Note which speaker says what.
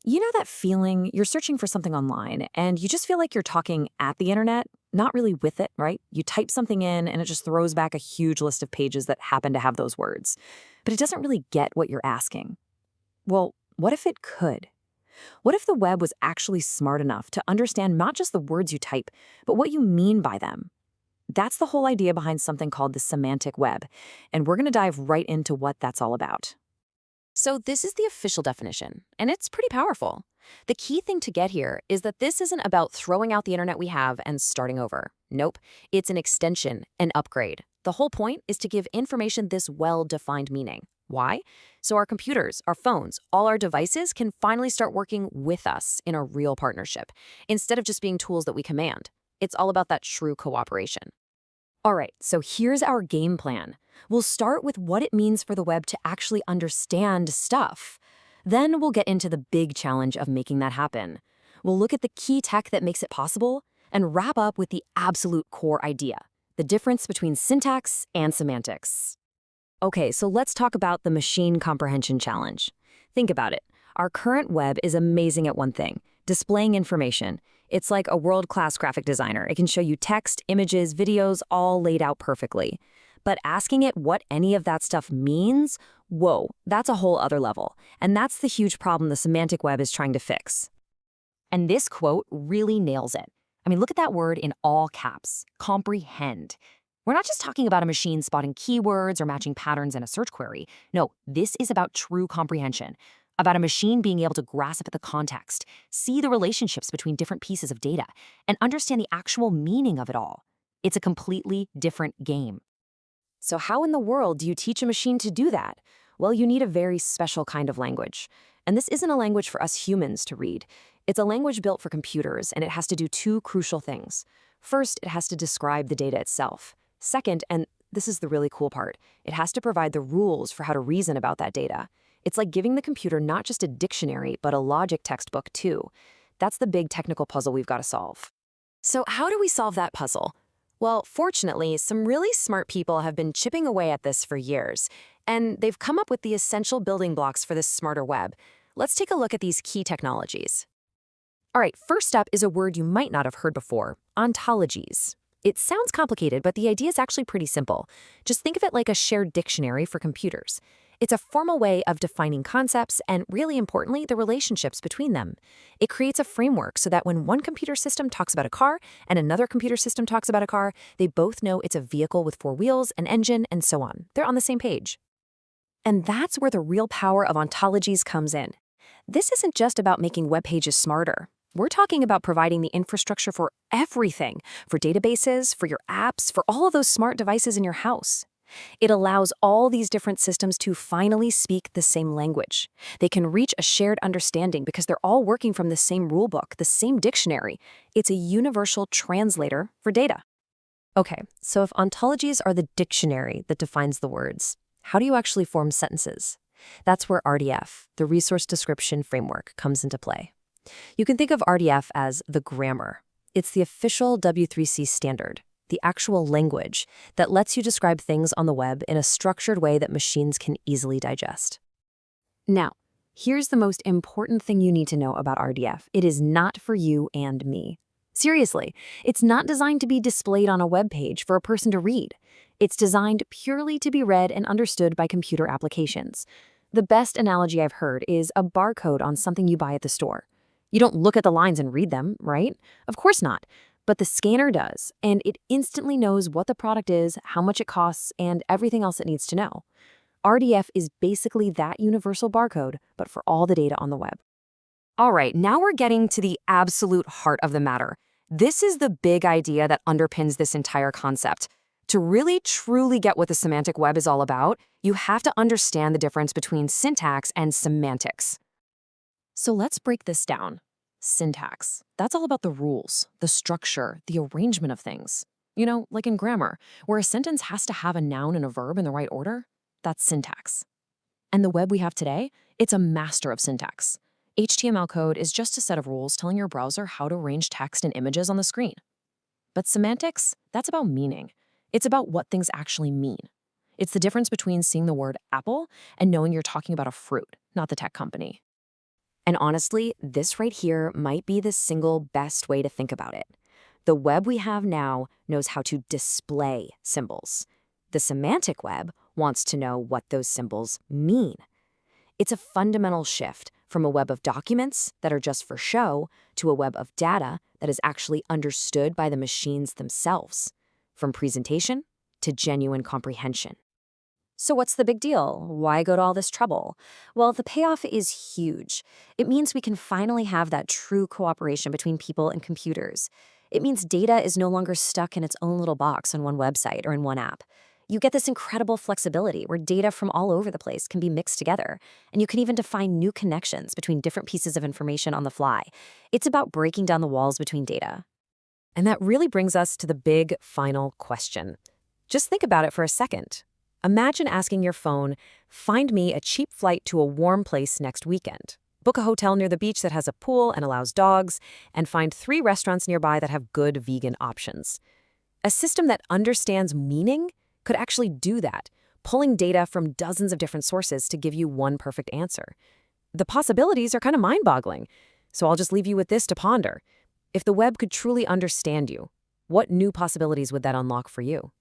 Speaker 1: You know that feeling you're searching for something online and you just feel like you're talking at the internet, not really with it, right? You type something in and it just throws back a huge list of pages that happen to have those words, but it doesn't really get what you're asking. Well, what if it could? What if the web was actually smart enough to understand not just the words you type, but what you mean by them? That's the whole idea behind something called the semantic web, and we're going to dive right into what that's all about. So this is the official definition, and it's pretty powerful. The key thing to get here is that this isn't about throwing out the internet we have and starting over. Nope, it's an extension, an upgrade. The whole point is to give information this well-defined meaning. Why? So our computers, our phones, all our devices can finally start working with us in a real partnership, instead of just being tools that we command. It's all about that true cooperation. All right, so here's our game plan. We'll start with what it means for the web to actually understand stuff. Then we'll get into the big challenge of making that happen. We'll look at the key tech that makes it possible and wrap up with the absolute core idea, the difference between syntax and semantics. Okay, so let's talk about the machine comprehension challenge. Think about it. Our current web is amazing at one thing, displaying information. It's like a world-class graphic designer. It can show you text, images, videos, all laid out perfectly. But asking it what any of that stuff means, whoa, that's a whole other level. And that's the huge problem the semantic web is trying to fix. And this quote really nails it. I mean, look at that word in all caps, comprehend. We're not just talking about a machine spotting keywords or matching patterns in a search query. No, this is about true comprehension, about a machine being able to grasp the context, see the relationships between different pieces of data, and understand the actual meaning of it all. It's a completely different game. So how in the world do you teach a machine to do that? Well, you need a very special kind of language. And this isn't a language for us humans to read. It's a language built for computers, and it has to do two crucial things. First, it has to describe the data itself. Second, and this is the really cool part, it has to provide the rules for how to reason about that data. It's like giving the computer not just a dictionary, but a logic textbook too. That's the big technical puzzle we've got to solve. So how do we solve that puzzle? Well, fortunately, some really smart people have been chipping away at this for years, and they've come up with the essential building blocks for this smarter web. Let's take a look at these key technologies. All right, first up is a word you might not have heard before, ontologies. It sounds complicated, but the idea is actually pretty simple. Just think of it like a shared dictionary for computers. It's a formal way of defining concepts and, really importantly, the relationships between them. It creates a framework so that when one computer system talks about a car and another computer system talks about a car, they both know it's a vehicle with four wheels, an engine, and so on. They're on the same page. And that's where the real power of ontologies comes in. This isn't just about making web pages smarter. We're talking about providing the infrastructure for everything, for databases, for your apps, for all of those smart devices in your house. It allows all these different systems to finally speak the same language. They can reach a shared understanding because they're all working from the same rulebook, the same dictionary. It's a universal translator for data. Okay, so if ontologies are the dictionary that defines the words, how do you actually form sentences? That's where RDF, the Resource Description Framework, comes into play. You can think of RDF as the grammar. It's the official W3C standard, the actual language that lets you describe things on the web in a structured way that machines can easily digest. Now, here's the most important thing you need to know about RDF. It is not for you and me. Seriously, it's not designed to be displayed on a web page for a person to read. It's designed purely to be read and understood by computer applications. The best analogy I've heard is a barcode on something you buy at the store. You don't look at the lines and read them, right? Of course not. But the scanner does, and it instantly knows what the product is, how much it costs, and everything else it needs to know. RDF is basically that universal barcode, but for all the data on the web. All right, now we're getting to the absolute heart of the matter. This is the big idea that underpins this entire concept. To really, truly get what the semantic web is all about, you have to understand the difference between syntax and semantics. So let's break this down. Syntax. That's all about the rules, the structure, the arrangement of things. You know, like in grammar, where a sentence has to have a noun and a verb in the right order. That's syntax. And the web we have today, it's a master of syntax. HTML code is just a set of rules telling your browser how to arrange text and images on the screen. But semantics, that's about meaning. It's about what things actually mean. It's the difference between seeing the word apple and knowing you're talking about a fruit, not the tech company. And honestly, this right here might be the single best way to think about it. The web we have now knows how to display symbols. The semantic web wants to know what those symbols mean. It's a fundamental shift from a web of documents that are just for show to a web of data that is actually understood by the machines themselves, from presentation to genuine comprehension. So what's the big deal? Why go to all this trouble? Well, the payoff is huge. It means we can finally have that true cooperation between people and computers. It means data is no longer stuck in its own little box on one website or in one app. You get this incredible flexibility where data from all over the place can be mixed together, and you can even define new connections between different pieces of information on the fly. It's about breaking down the walls between data. And that really brings us to the big final question. Just think about it for a second. Imagine asking your phone, find me a cheap flight to a warm place next weekend. Book a hotel near the beach that has a pool and allows dogs, and find 3 restaurants nearby that have good vegan options. A system that understands meaning could actually do that, pulling data from dozens of different sources to give you one perfect answer. The possibilities are kind of mind-boggling, so I'll just leave you with this to ponder. If the web could truly understand you, what new possibilities would that unlock for you?